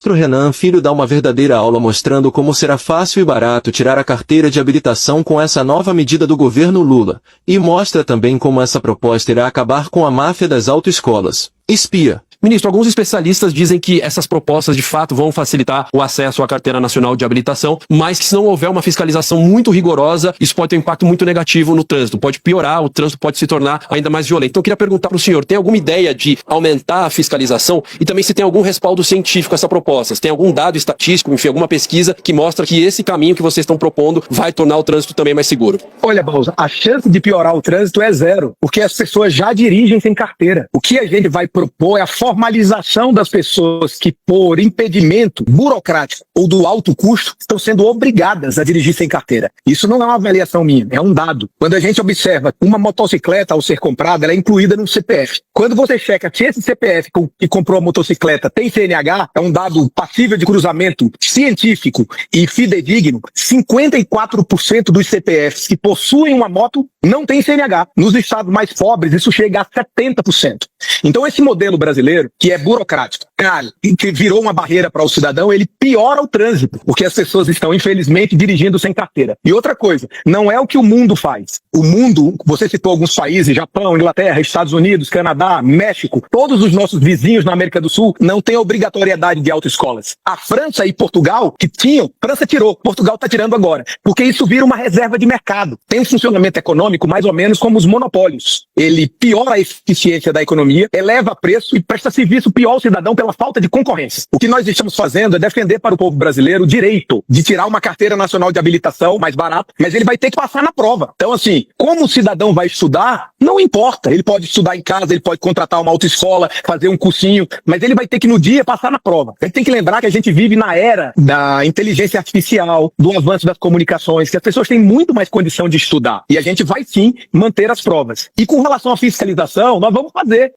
O Renan Filho dá uma verdadeira aula mostrando como será fácil e barato tirar a carteira de habilitação com essa nova medida do governo Lula, e mostra também como essa proposta irá acabar com a máfia das autoescolas. Espia. Ministro, alguns especialistas dizem que essas propostas de fato vão facilitar o acesso à carteira nacional de habilitação, mas que se não houver uma fiscalização muito rigorosa, isso pode ter um impacto muito negativo no trânsito, pode piorar, o trânsito pode se tornar ainda mais violento. Então eu queria perguntar para o senhor, tem alguma ideia de aumentar a fiscalização e também se tem algum respaldo científico a essa proposta? Se tem algum dado estatístico, enfim, alguma pesquisa que mostra que esse caminho que vocês estão propondo vai tornar o trânsito também mais seguro? Olha, Bausa, a chance de piorar o trânsito é zero, porque as pessoas já dirigem sem carteira. O que a gente vai propor é a formalização das pessoas que, por impedimento burocrático ou do alto custo, estão sendo obrigadas a dirigir sem carteira. Isso não é uma avaliação minha, é um dado. Quando a gente observa uma motocicleta ao ser comprada, ela é incluída no CPF. Quando você checa se esse CPF que comprou a motocicleta tem CNH, é um dado passível de cruzamento científico e fidedigno, 54% dos CPFs que possuem uma moto não tem CNH. Nos estados mais pobres, isso chega a 70%. Então, esse modelo brasileiro, que é burocrático, que virou uma barreira para o cidadão, ele piora o trânsito, porque as pessoas estão, infelizmente, dirigindo sem carteira. E outra coisa, não é o que o mundo faz. O mundo, você citou alguns países, Japão, Inglaterra, Estados Unidos, Canadá, México, todos os nossos vizinhos na América do Sul não têm obrigatoriedade de autoescolas. A França e Portugal, que tinham, França tirou, Portugal está tirando agora, porque isso vira uma reserva de mercado. Tem um funcionamento econômico mais ou menos como os monopólios. Ele piora a eficiência da economia, eleva preço e presta serviço pior ao cidadão pela falta de concorrência. O que nós estamos fazendo é defender para o povo brasileiro o direito de tirar uma carteira nacional de habilitação mais barata, mas ele vai ter que passar na prova. Então, assim, como o cidadão vai estudar, não importa. Ele pode estudar em casa, ele pode contratar uma autoescola, fazer um cursinho, mas ele vai ter que, no dia, passar na prova. A gente tem que lembrar que a gente vive na era da inteligência artificial, do avanço das comunicações, que as pessoas têm muito mais condição de estudar. E a gente vai, sim, manter as provas. E com relação à fiscalização, nós vamos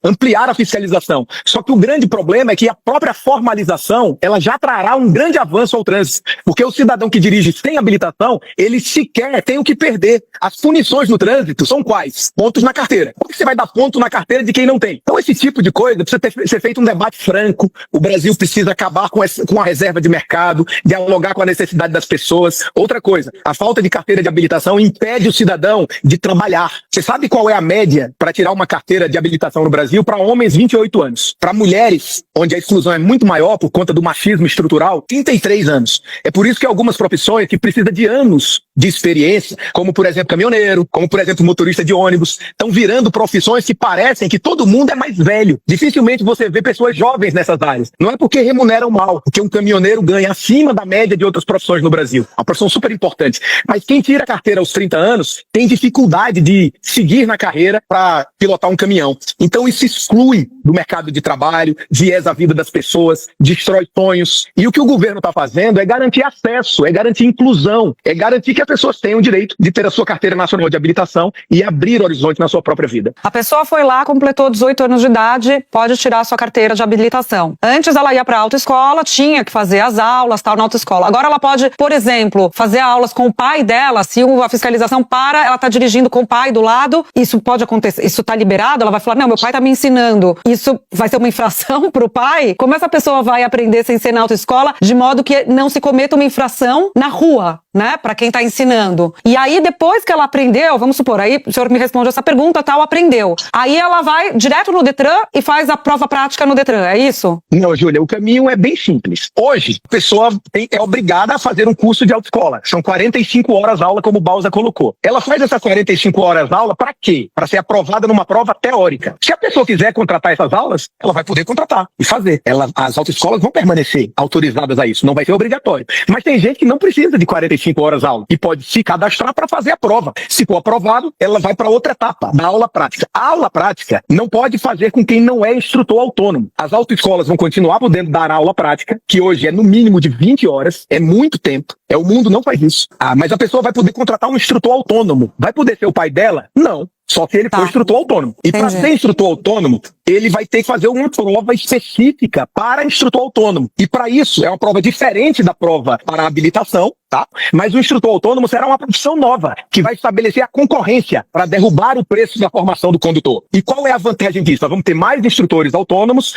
ampliar a fiscalização. Só que o grande problema é que a própria formalização, ela já trará um grande avanço ao trânsito. Porque o cidadão que dirige sem habilitação, ele sequer tem o que perder. As punições no trânsito são quais? Pontos na carteira. Por que você vai dar ponto na carteira de quem não tem? Então esse tipo de coisa precisa ser feito um debate franco. O Brasil precisa acabar com a reserva de mercado, dialogar com a necessidade das pessoas. Outra coisa, a falta de carteira de habilitação impede o cidadão de trabalhar. Você sabe qual é a média para tirar uma carteira de habilitação no Brasil? Para homens, 28 anos. Para mulheres, onde a exclusão é muito maior por conta do machismo estrutural, 33 anos. É por isso que algumas profissões que precisam de anos de experiência, como por exemplo caminhoneiro, como por exemplo motorista de ônibus, estão virando profissões que parecem que todo mundo é mais velho. Dificilmente você vê pessoas jovens nessas áreas. Não é porque remuneram mal, porque um caminhoneiro ganha acima da média de outras profissões no Brasil. Uma profissão super importante. Mas quem tira a carteira aos 30 anos tem dificuldade de seguir na carreira para pilotar um caminhão. Então isso exclui do mercado de trabalho, viesa a vida das pessoas, destrói sonhos. E o que o governo está fazendo é garantir acesso, é garantir inclusão, é garantir que as pessoas tenham o direito de ter a sua carteira nacional de habilitação e abrir horizonte na sua própria vida. A pessoa foi lá, completou 18 anos de idade, pode tirar a sua carteira de habilitação. Antes ela ia para a autoescola, tinha que fazer as aulas, tal, na autoescola. Agora ela pode, por exemplo, fazer aulas com o pai dela, se a fiscalização para, ela está dirigindo com o pai do lado, isso pode acontecer, isso está liberado, ela vai falar, não, meu pai está me ensinando, isso vai ser uma infração para o pai? Como essa pessoa vai aprender sem ser na autoescola, de modo que não se cometa uma infração na rua, né, para quem está ensinando. E aí, depois que ela aprendeu, vamos supor, aí o senhor me responde essa pergunta, tal, aprendeu. Aí ela vai direto no Detran e faz a prova prática no Detran, é isso? Não, Júlia, o caminho é bem simples. Hoje, a pessoa é obrigada a fazer um curso de autoescola. São 45 horas aula, como o Bausa colocou. Ela faz essas 45 horas aula para quê? Para ser aprovada numa prova teórica. Se a pessoa quiser contratar essas aulas, ela vai poder contratar e fazer. As autoescolas vão permanecer autorizadas a isso, não vai ser obrigatório. Mas tem gente que não precisa de 45 horas aula e pode se cadastrar para fazer a prova. Se for aprovado, ela vai para outra etapa, da aula prática. A aula prática não pode fazer com quem não é instrutor autônomo. As autoescolas vão continuar podendo dar aula prática, que hoje é no mínimo de 20 horas, é muito tempo. O mundo não faz isso. Mas a pessoa vai poder contratar um instrutor autônomo. Vai poder ser o pai dela? Não. Só se ele for Tá. instrutor autônomo. E para Entendi. ser instrutor autônomo, ele vai ter que fazer uma prova específica para instrutor autônomo. E para isso, é uma prova diferente da prova para habilitação, tá? Mas o instrutor autônomo será uma profissão nova, que vai estabelecer a concorrência para derrubar o preço da formação do condutor. E qual é a vantagem disso? Nós vamos ter mais instrutores autônomos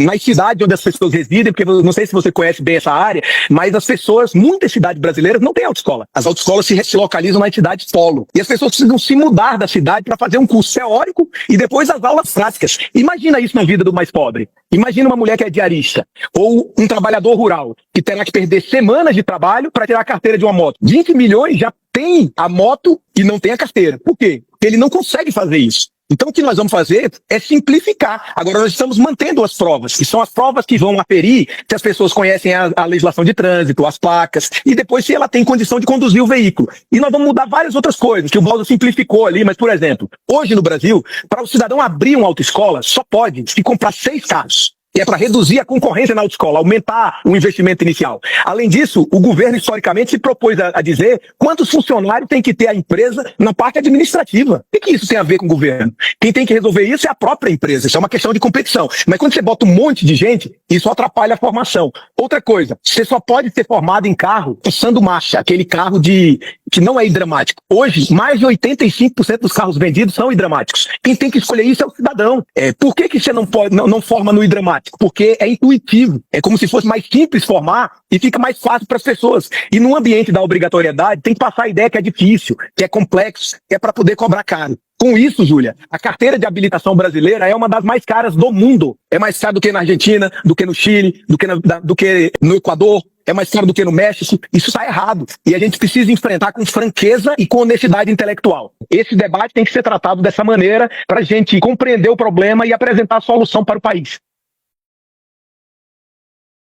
nas cidades onde as pessoas residem, porque eu não sei se você conhece bem essa área, mas as pessoas, muitas cidades brasileiras não têm autoescola. As autoescolas se localizam nas cidades polo. E as pessoas precisam se mudar da cidade para fazer um curso teórico e depois as aulas práticas. Imagina isso na vida do mais pobre. Imagina uma mulher que é diarista ou um trabalhador rural que terá que perder semanas de trabalho para tirar a carteira de uma moto. 20 milhões já tem a moto e não tem a carteira. Por quê? Porque ele não consegue fazer isso. Então, o que nós vamos fazer é simplificar. Agora, nós estamos mantendo as provas, que são as provas que vão aferir se as pessoas conhecem a legislação de trânsito, as placas, e depois se ela tem condição de conduzir o veículo. E nós vamos mudar várias outras coisas, que o Baldo simplificou ali, mas, por exemplo, hoje no Brasil, para o cidadão abrir uma autoescola, só pode se comprar 6 carros. Que é para reduzir a concorrência na autoescola, aumentar o investimento inicial. Além disso, o governo, historicamente, se propôs a dizer quantos funcionários tem que ter a empresa na parte administrativa. O que isso tem a ver com o governo? Quem tem que resolver isso é a própria empresa. Isso é uma questão de competição. Mas quando você bota um monte de gente, isso atrapalha a formação. Outra coisa, você só pode ser formado em carro passando marcha, aquele carro que não é hidramático. Hoje, mais de 85% dos carros vendidos são hidramáticos. Quem tem que escolher isso é o cidadão. Por que você não forma no hidramático? Porque é intuitivo. É como se fosse mais simples formar e fica mais fácil para as pessoas. E no ambiente da obrigatoriedade, tem que passar a ideia que é difícil, que é complexo, que é para poder cobrar caro. Com isso, Júlia, a carteira de habilitação brasileira é uma das mais caras do mundo. É mais caro do que na Argentina, do que no Chile, do que no Equador. É mais caro do que no México. Isso está errado. E a gente precisa enfrentar com franqueza e com honestidade intelectual. Esse debate tem que ser tratado dessa maneira para a gente compreender o problema e apresentar a solução para o país.